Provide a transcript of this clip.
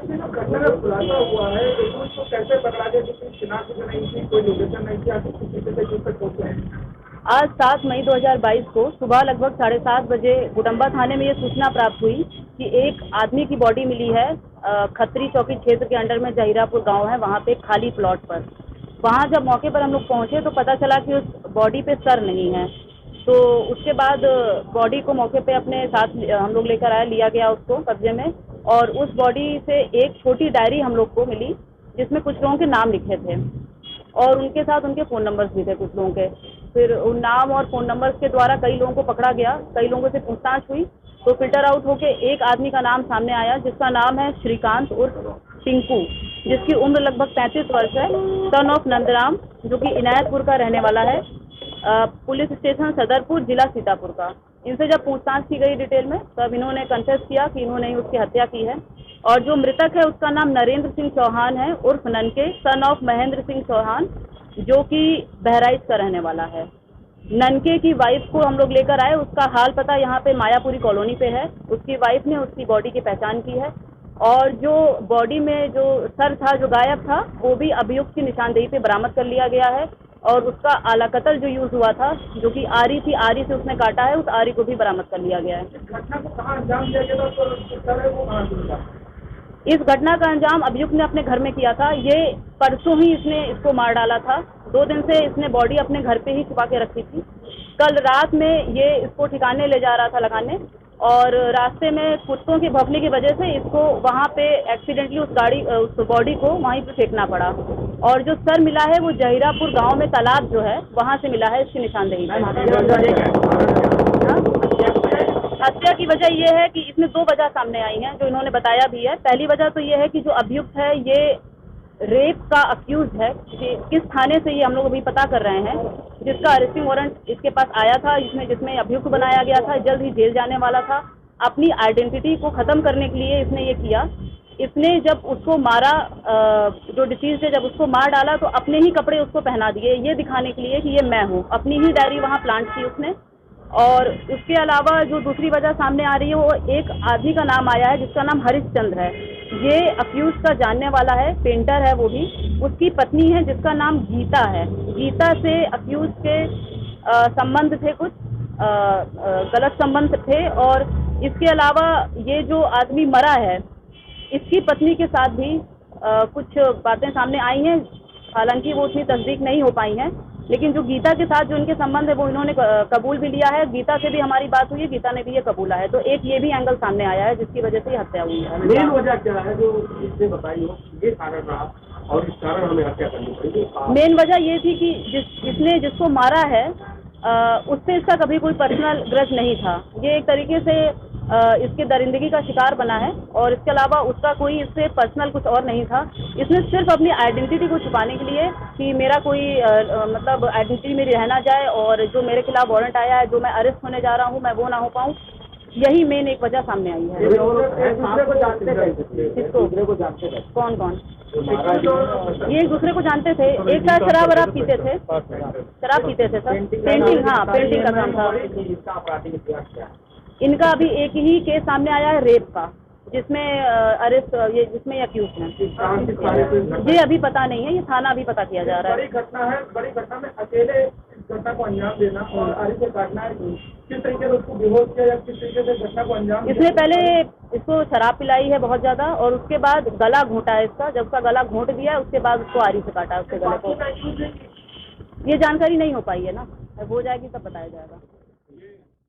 इसमें जो घटना का खुलासा हुआ है उसको कैसे पकड़ा गया, किसी शिनाख्त नहीं थी, कोई लोकेशन नहीं थी, आप किसी से किस तक पहुंचे हैं? आज 7 मई 2022 को सुबह लगभग 7:30 बजे गुडम्बा थाने में ये सूचना प्राप्त हुई कि एक आदमी की बॉडी मिली है खत्री चौकी क्षेत्र के अंडर में जहीरापुर गांव है, वहाँ पे खाली प्लॉट पर। वहाँ जब मौके पर हम लोग पहुँचे तो पता चला कि उस बॉडी पे सर नहीं है। तो उसके बाद बॉडी को मौके पे अपने साथ हम लोग लेकर आए, लिया गया उसको कब्जे में, और उस बॉडी से एक छोटी डायरी हम लोग को मिली जिसमें कुछ लोगों के नाम लिखे थे और उनके साथ उनके फ़ोन नंबर्स भी थे कुछ लोगों के। फिर उन नाम और फ़ोन नंबर्स के द्वारा कई लोगों को पकड़ा गया, कई लोगों से पूछताछ हुई तो फिल्टर आउट होके एक आदमी का नाम सामने आया जिसका नाम है श्रीकांत उर्फ टिंकू, जिसकी उम्र लगभग 35 वर्ष है, सन ऑफ नंदराम, जो कि इनायतपुर का रहने वाला है, पुलिस स्टेशन सदरपुर, जिला सीतापुर का। इनसे जब पूछताछ की गई डिटेल में तब इन्होंने कन्फेस किया कि इन्होंने ही उसकी हत्या की है। और जो मृतक है उसका नाम नरेंद्र सिंह चौहान है उर्फ ननके, सन ऑफ महेंद्र सिंह चौहान, जो कि बहराइच का रहने वाला है। ननके की वाइफ को हम लोग लेकर आए, उसका हाल पता यहाँ पे मायापुरी कॉलोनी पे है। उसकी वाइफ ने उसकी बॉडी की पहचान की है और जो बॉडी में जो सर था जो गायब था वो भी अभियुक्त की निशानदेही पे बरामद कर लिया गया है और उसका आला कत्ल जो यूज हुआ था जो कि आरी थी, आरी से उसने काटा है, उस आरी को भी बरामद कर लिया गया है। इस घटना को कहाँ अंजाम दिया गया था, तो सर है वो कहाँ से मिला? इस घटना का अंजाम अभियुक्त ने अपने घर में किया था। ये परसों ही इसने इसको मार डाला था। 2 दिन से इसने बॉडी अपने घर पे ही छुपा के रखी थी। कल रात में ये इसको ठिकाने ले जा रहा था लगाने और रास्ते में कुत्तों के भौंकने की वजह से इसको वहाँ पे एक्सीडेंटली उस बॉडी को वहीं पे फेंकना पड़ा। और जो सर मिला है वो जहीरापुर गांव में तालाब जो है वहाँ से मिला है इसकी निशानदेही पे। हत्या की वजह यह है कि इसमें 2 वजह सामने आई हैं जो इन्होंने बताया भी है। पहली वजह तो ये है कि जो अभियुक्त है ये रेप का अक्यूज है कि किस थाने से ये हम लोग अभी पता कर रहे हैं, जिसका अरेस्टिंग वारंट इसके पास आया था, जिसमें अभियुक्त बनाया गया था, जल्द ही जेल जाने वाला था। अपनी आइडेंटिटी को ख़त्म करने के लिए इसने ये किया। इसने जब उसको मारा, जो डिसीज है, जब उसको मार डाला तो अपने ही कपड़े उसको पहना दिए, ये दिखाने के लिए कि ये मैं हूँ। अपनी ही डायरी वहाँ प्लांट की उसने। और उसके अलावा जो दूसरी वजह सामने आ रही है वो एक आदमी का नाम आया है जिसका नाम हरिश्चंद्र है। ये अक्यूज का जानने वाला है, पेंटर है वो भी। उसकी पत्नी है जिसका नाम गीता है। गीता से अक्यूज के संबंध थे, कुछ गलत संबंध थे। और इसके अलावा ये जो आदमी मरा है इसकी पत्नी के साथ भी कुछ बातें सामने आई हैं, हालांकि वो उतनी तस्दीक नहीं हो पाई हैं। लेकिन जो गीता के साथ जो इनके संबंध है वो इन्होंने कबूल भी लिया है। गीता से भी हमारी बात हुई है, गीता ने भी ये कबूला है। तो एक ये भी एंगल सामने आया है जिसकी वजह से ये हत्या हुई है। मेन वजह क्या है जो इसने बताई हो, ये कारण रहा और इस कारण हमें हत्या करनी पड़ी? मेन वजह ये थी कि जिसने जिसको मारा है उससे इसका कभी कोई पर्सनल ग्रज नहीं था। ये एक तरीके से इसके दरिंदगी का शिकार बना है और इसके अलावा उसका कोई इससे पर्सनल कुछ और नहीं था। इसने सिर्फ अपनी आइडेंटिटी को छुपाने के लिए कि मेरा कोई मतलब आइडेंटिटी मेरी रह ना जाए और जो मेरे खिलाफ वारंट आया है, जो मैं अरेस्ट होने जा रहा हूँ, मैं वो ना हो पाऊँ, यही मेन एक वजह सामने आई है। दूसरे को जानते थे? किसको? दूसरे को जानते थे? कौन कौन? ये एक दूसरे को जानते थे। एक साथ शराब वराब पीते थे, शराब पीते थे सर। पेंटिंग, हाँ पेंटिंग का काम था। इनका अभी एक ही केस सामने आया है रेप का, जिसमें अरेस्ट जिसमें अक्यूज है। ये अभी पता नहीं है, ये थाना अभी पता किया जा रहा है। बड़ी घटना है, बड़ी घटना में अकेले घटना को अंजाम देना और आरी को काटना है। किस तरीके से उसको बेहोश किया या किस तरीके से घटना को अंजाम? इसने पहले इसको शराब पिलाई है बहुत ज्यादा और उसके बाद गला घोंटा है इसका। जब उसका गला घोंट दिया उसके बाद उसको आरी से काटा उसके गले को। ये जानकारी नहीं हो पाई है ना, हो जाएगी तब बताया जाएगा।